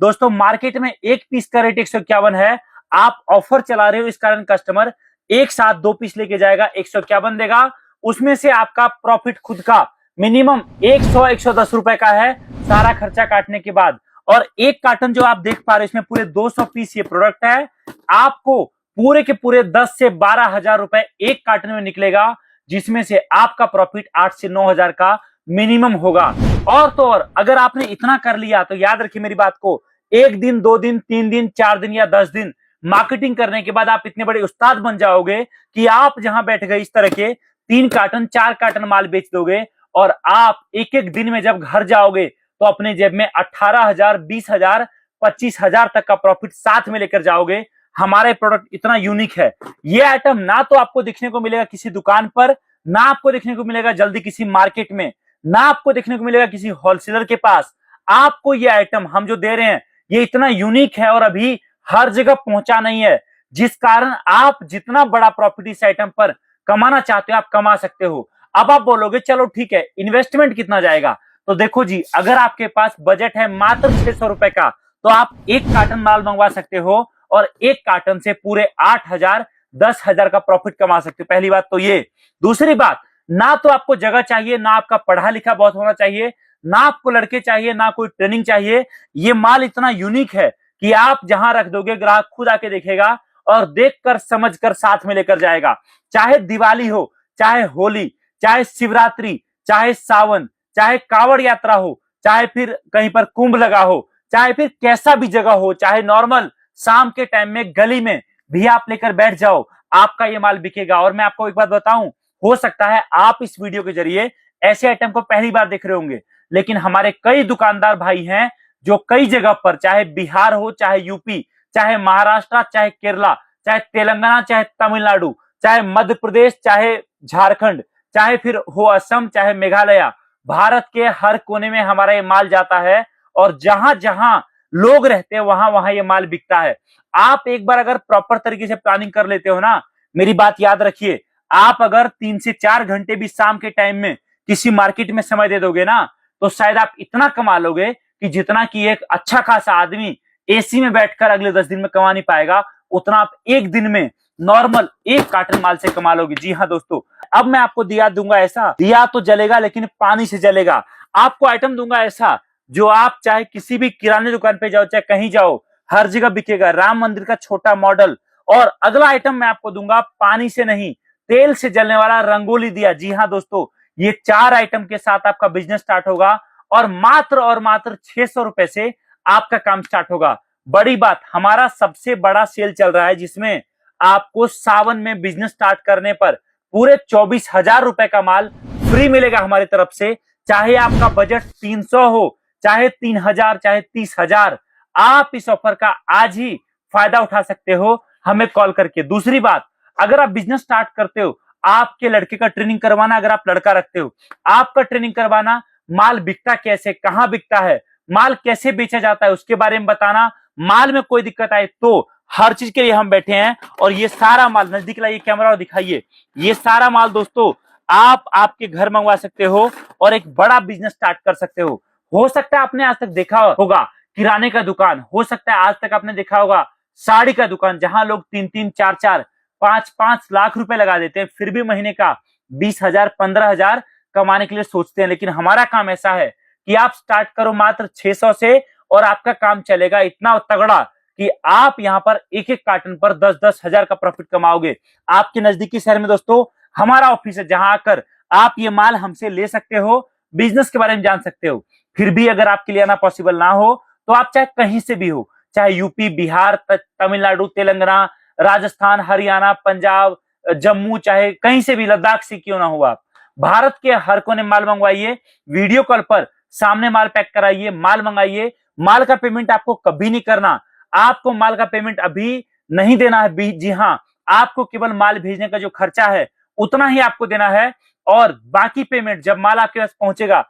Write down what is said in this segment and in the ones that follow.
दोस्तों मार्केट में एक पीस का रेट 151 है, आप ऑफर चला रहे हो, इस कारण कस्टमर एक साथ 2 पीस लेके जाएगा, 151 देगा। उसमें से आपका प्रॉफिट खुद का मिनिमम 100-110 रुपए का है, सारा खर्चा काटने के बाद। और एक कार्टन जो आप देख पा रहे हैं इसमें पूरे 200 पीस ये प्रोडक्ट है। आपको पूरे के पूरे 10 से 12 हजार रुपए एक कार्टन में निकलेगा, जिसमें से आपका प्रॉफिट 8 से 9 हजार का मिनिमम होगा। और तो और अगर आपने इतना कर लिया तो याद रखिए मेरी बात को, 1 दिन 2 दिन 3 दिन 4 दिन या 10 दिन मार्केटिंग करने के बाद आप इतने बड़े उस्ताद बन जाओगे कि आप जहां बैठ गए इस तरह के 3 कार्टन 4 कार्टन माल बेच दोगे। और आप एक एक दिन में जब घर जाओगे तो अपने जेब में 18,000, 20,000, 25,000 तक का प्रॉफिट साथ में लेकर जाओगे। हमारा प्रोडक्ट इतना यूनिक है, ये आइटम ना तो आपको देखने को मिलेगा किसी दुकान पर, ना आपको देखने को मिलेगा जल्दी किसी मार्केट में, ना आपको देखने को मिलेगा किसी होलसेलर के पास। आपको ये आइटम हम जो दे रहे हैं ये इतना यूनिक है और अभी हर जगह पहुंचा नहीं है, जिस कारण आप जितना बड़ा प्रॉफिट इस आइटम पर कमाना चाहते हो आप कमा सकते हो। अब आप बोलोगे चलो ठीक है, इन्वेस्टमेंट कितना जाएगा? तो देखो जी, अगर आपके पास बजट है मात्र 600 रुपए का तो आप एक कार्टन माल मंगवा सकते हो और एक कार्टन से पूरे 8,000, 10,000 का प्रॉफिट कमा सकते हो। पहली बात तो ये। दूसरी बात, ना तो आपको जगह चाहिए, ना आपका पढ़ा लिखा बहुत होना चाहिए, ना आपको लड़के चाहिए, ना कोई ट्रेनिंग चाहिए। ये माल इतना यूनिक है कि आप जहां रख दोगे ग्राहक खुद आके देखेगा और देखकर समझकर साथ में लेकर जाएगा। चाहे दिवाली हो, चाहे होली, चाहे शिवरात्रि, चाहे सावन, चाहे कावड़ यात्रा हो, चाहे फिर कहीं पर कुंभ लगा हो, चाहे फिर कैसा भी जगह हो, चाहे नॉर्मल शाम के टाइम में गली में भी आप लेकर बैठ जाओ, आपका ये माल बिकेगा। और मैं आपको एक बात बताऊं, हो सकता है आप इस वीडियो के जरिए ऐसे आइटम को पहली बार देख रहे होंगे, लेकिन हमारे कई दुकानदार भाई हैं जो कई जगह पर, चाहे बिहार हो, चाहे यूपी, चाहे महाराष्ट्र, चाहे केरला, चाहे तेलंगाना, चाहे तमिलनाडु, चाहे मध्य प्रदेश, चाहे झारखंड, चाहे फिर हो असम, चाहे मेघालय, भारत के हर कोने में हमारा ये माल जाता है और जहां जहां लोग रहते हैं वहां वहां ये माल बिकता है। आप एक बार अगर प्रॉपर तरीके से प्लानिंग कर लेते हो ना, मेरी बात याद रखिए, आप अगर 3 से 4 घंटे भी शाम के टाइम में किसी मार्केट में समय दे दोगे ना, तो शायद आप इतना कमा लोगे कि जितना कि एक अच्छा खासा आदमी एसी में बैठकर अगले 10 दिन में कमा नहीं पाएगा, उतना आप एक दिन में नॉर्मल एक कार्टन माल से कमा लोगे। जी हाँ दोस्तों, अब मैं आपको दिया दूंगा ऐसा, दिया तो जलेगा लेकिन पानी से जलेगा। आपको आइटम दूंगा ऐसा जो आप चाहे किसी भी किराने दुकान पे जाओ, चाहे कहीं जाओ, हर जगह बिकेगा। राम मंदिर का छोटा मॉडल। और अगला आइटम मैं आपको दूंगा पानी से नहीं, तेल से जलने वाला रंगोली दिया। जी हाँ दोस्तों, ये 4 आइटम के साथ आपका बिजनेस स्टार्ट होगा और मात्र 600 रुपए से आपका काम स्टार्ट होगा। बड़ी बात, हमारा सबसे बड़ा सेल चल रहा है जिसमें आपको सावन में बिजनेस स्टार्ट करने पर पूरे 24,000 रुपए का माल फ्री मिलेगा हमारी तरफ से। चाहे आपका बजट 300 हो, चाहे 3,000, चाहे 30,000, आप इस ऑफर का आज ही फायदा उठा सकते हो हमें कॉल करके। दूसरी बात, अगर आप बिजनेस स्टार्ट करते हो, आपके लड़के का ट्रेनिंग करवाना, अगर आप लड़का रखते हो, आपका ट्रेनिंग करवाना, माल बिकता कैसे, कहां बिकता है, माल कैसे बेचा जाता है उसके बारे में बताना, माल में कोई दिक्कत आए तो हर चीज के लिए हम बैठे हैं। और ये सारा माल, नजदीक लाइए कैमरा और दिखाइए, ये सारा माल दोस्तों आप आपके घर मंगवा सकते हो और एक बड़ा बिजनेस स्टार्ट कर सकते हो सकता है आपने आज तक देखा होगा किराने का दुकान, हो सकता है आज तक आपने देखा होगा साड़ी का दुकान, जहां लोग 3-3, 4-4, 5-5 लाख रुपए लगा देते हैं, फिर भी महीने का 20,000, 15,000 कमाने के लिए सोचते हैं। लेकिन हमारा काम ऐसा है कि आप स्टार्ट करो मात्र 600 से और आपका काम चलेगा इतना तगड़ा कि आप यहां पर एक एक कार्टन पर 10-10 हजार का प्रॉफिट कमाओगे। आपके नजदीकी शहर में दोस्तों हमारा ऑफिस है, जहां आकर आप ये माल हमसे ले सकते हो, बिजनेस के बारे में जान सकते हो। फिर भी अगर आपके लिए आना पॉसिबल ना हो तो आप चाहे कहीं से भी हो, चाहे यूपी, बिहार, तमिलनाडु, तेलंगाना, राजस्थान, हरियाणा, पंजाब, जम्मू, चाहे कहीं से भी, लद्दाख से क्यों ना हो, आप भारत के हर कोने माल मंगवाइए, वीडियो कॉल पर सामने माल पैक कराइए, माल मंगाइए। माल का पेमेंट आपको कभी नहीं करना, आपको माल का पेमेंट अभी नहीं देना है। जी हाँ, आपको केवल माल भेजने का जो खर्चा है उतना ही आपको देना है और बाकी पेमेंट जब माल आपके पास पहुंचेगा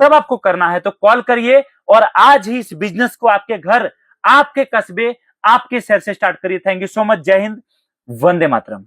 तब आपको करना है। तो कॉल करिए और आज ही इस बिजनेस को आपके घर, आपके कस्बे, आपके शहर से स्टार्ट करिए। Thank you so much. जय हिंद, वंदे मातरम।